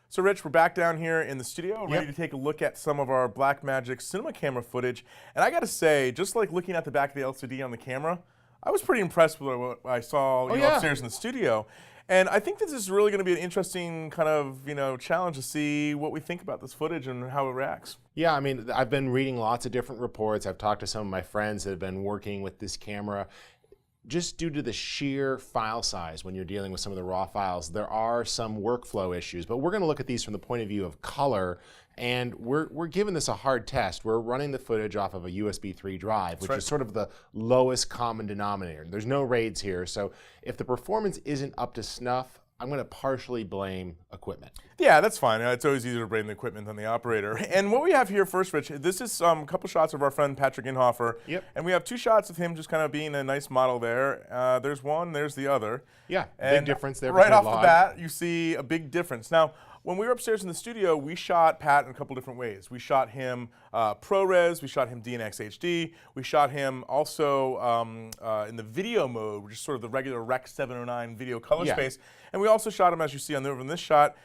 So Rich, we're back down here in the studio, ready to take a look at some of our Blackmagic cinema camera footage. And I gotta say, just like looking at the back of the LCD on the camera, I was pretty impressed with what I saw upstairs in the studio. And I think this is really gonna be an interesting kind of, challenge to see what we think about this footage and how it reacts. Yeah, I mean, I've been reading lots of different reports. I've talked to some of my friends that have been working with this camera. Just due to the sheer file size when you're dealing with some of the raw files, there are some workflow issues. But we're going to look at these from the point of view of color, and we're giving this a hard test. We're running the footage off of a USB 3 drive, which is sort of the lowest common denominator. There's no RAIDs here, so if the performance isn't up to snuff, I'm going to partially blame equipment. Yeah, that's fine. It's always easier to blame the equipment than the operator. And what we have here first, Rich, this is a couple shots of our friend Patrick Inhofer. Yep. And we have two shots of him just kind of being a nice model there. There's one, there's the other. Yeah, and big difference there. Right off the bat, you see a big difference. Now, when we were upstairs in the studio, we shot Pat in a couple different ways. We shot him ProRes, we shot him DNx HD, we shot him also in the video mode, which is sort of the regular Rec 709 video color space. And we also shot him, as you see over in this shot,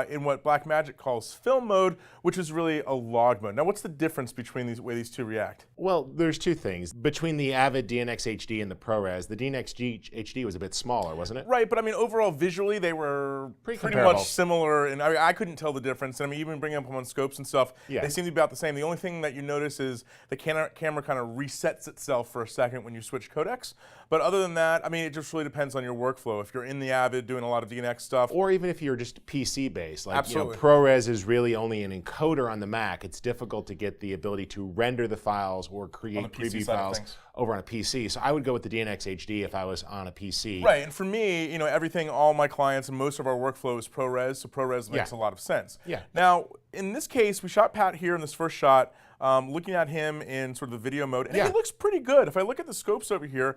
in what Blackmagic calls film mode, which is really a log mode. Now, what's the difference between the way these two react? Well, there's two things. Between the Avid DNx HD and the ProRes, the DNx HD was a bit smaller, wasn't it? Right, but I mean, overall, visually, they were pretty much similar, and I couldn't tell the difference. And I mean, even bringing up on scopes and stuff, they seem to be about the same. The only thing that you notice is the camera kind of resets itself for a second when you switch codecs. But other than that, I mean, it just really depends on your workflow. If you're in the Avid doing a lot of DNx stuff. Or even if you're just PC based. Like, ProRes is really only an encoder on the Mac. It's difficult to get the ability to render the files or create preview files over on a PC. So I would go with the DNx HD if I was on a PC. Right, and for me, everything, all my clients and most of our workflow is ProRes, so ProRes makes a lot of sense. Yeah. Now, in this case, we shot Pat here in this first shot, looking at him in sort of the video mode, and he looks pretty good. If I look at the scopes over here,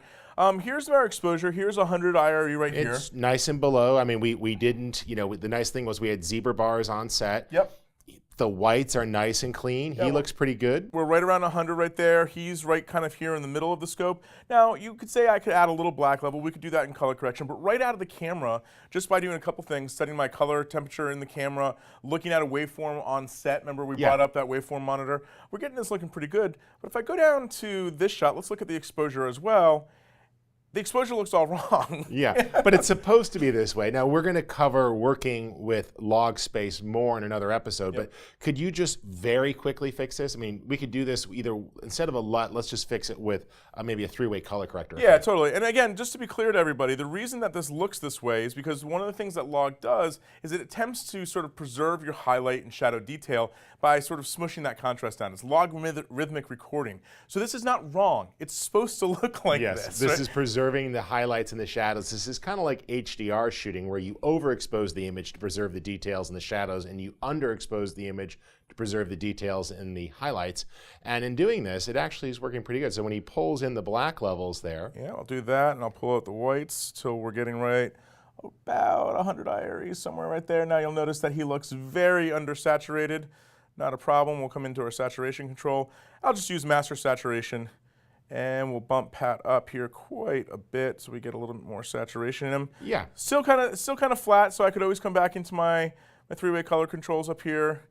here's our exposure. Here's 100 IRE right here. It's nice and below. I mean, we didn't, the nice thing was we had zebra bars on set. Yep. The whites are nice and clean. He looks pretty good. We're right around 100 right there. He's right kind of here in the middle of the scope. Now, you could say I could add a little black level. We could do that in color correction, but right out of the camera, just by doing a couple things, setting my color temperature in the camera, looking at a waveform on set. Remember, we brought up that waveform monitor. We're getting this looking pretty good. But if I go down to this shot, let's look at the exposure as well. The exposure looks all wrong. Yeah, but it's supposed to be this way. Now, we're going to cover working with log space more in another episode, but could you just very quickly fix this? I mean, we could do this either, instead of a LUT, let's just fix it with maybe a three-way color corrector. Yeah, totally. And again, just to be clear to everybody, the reason that this looks this way is because one of the things that log does is it attempts to sort of preserve your highlight and shadow detail by sort of smushing that contrast down. It's logarithmic recording. So this is not wrong. It's supposed to look like this. Yes, this is preserving the highlights and the shadows. This is kind of like HDR shooting, where you overexpose the image to preserve the details and the shadows, and you underexpose the image to preserve the details and the highlights. And in doing this, it actually is working pretty good. So when he pulls in the black levels there. Yeah, I'll do that, and I'll pull out the whites till we're getting right about 100 IRE, somewhere right there. Now you'll notice that he looks very undersaturated. Not a problem. We'll come into our saturation control. I'll just use master saturation, and we'll bump Pat up here quite a bit so we get a little bit more saturation in him. Yeah. Still kind of flat, so I could always come back into my three-way color controls up here,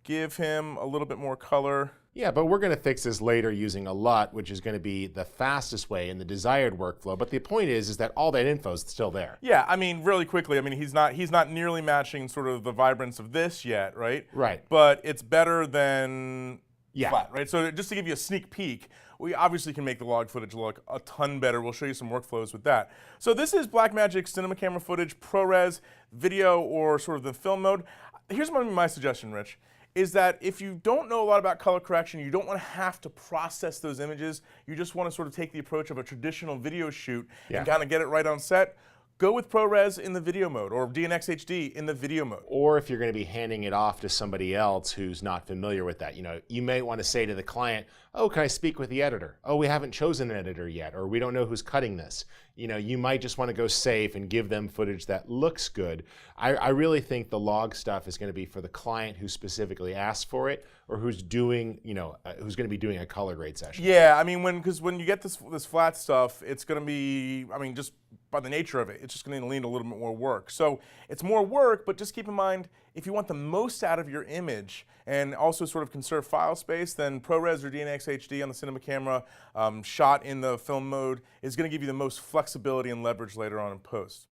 give him a little bit more color. Yeah, but we're going to fix this later using a LUT, which is going to be the fastest way in the desired workflow. But the point is that all that info is still there. Yeah, I mean, really quickly, I mean, he's not nearly matching sort of the vibrance of this yet, right? Right. But it's better than flat, right? So just to give you a sneak peek, we obviously can make the log footage look a ton better. We'll show you some workflows with that. So this is Blackmagic cinema camera footage, ProRes, video, or sort of the film mode. Here's my suggestion, Rich, is that if you don't know a lot about color correction, you don't want to have to process those images, you just want to sort of take the approach of a traditional video shoot and kind of get it right on set, go with ProRes in the video mode or DNx HD in the video mode. Or if you're going to be handing it off to somebody else who's not familiar with that, you may want to say to the client, oh, can I speak with the editor? Oh, we haven't chosen an editor yet, or we don't know who's cutting this. You might just want to go safe and give them footage that looks good. I really think the log stuff is going to be for the client who specifically asked for it, or who's doing, who's going to be doing a color grade session. Yeah, I mean, because when you get this flat stuff, it's going to be, I mean, just by the nature of it, it's just going to need a little bit more work. So it's more work, but just keep in mind, if you want the most out of your image and also sort of conserve file space, then ProRes or DNx HD on the cinema camera shot in the film mode is going to give you the most flexibility and leverage later on in post.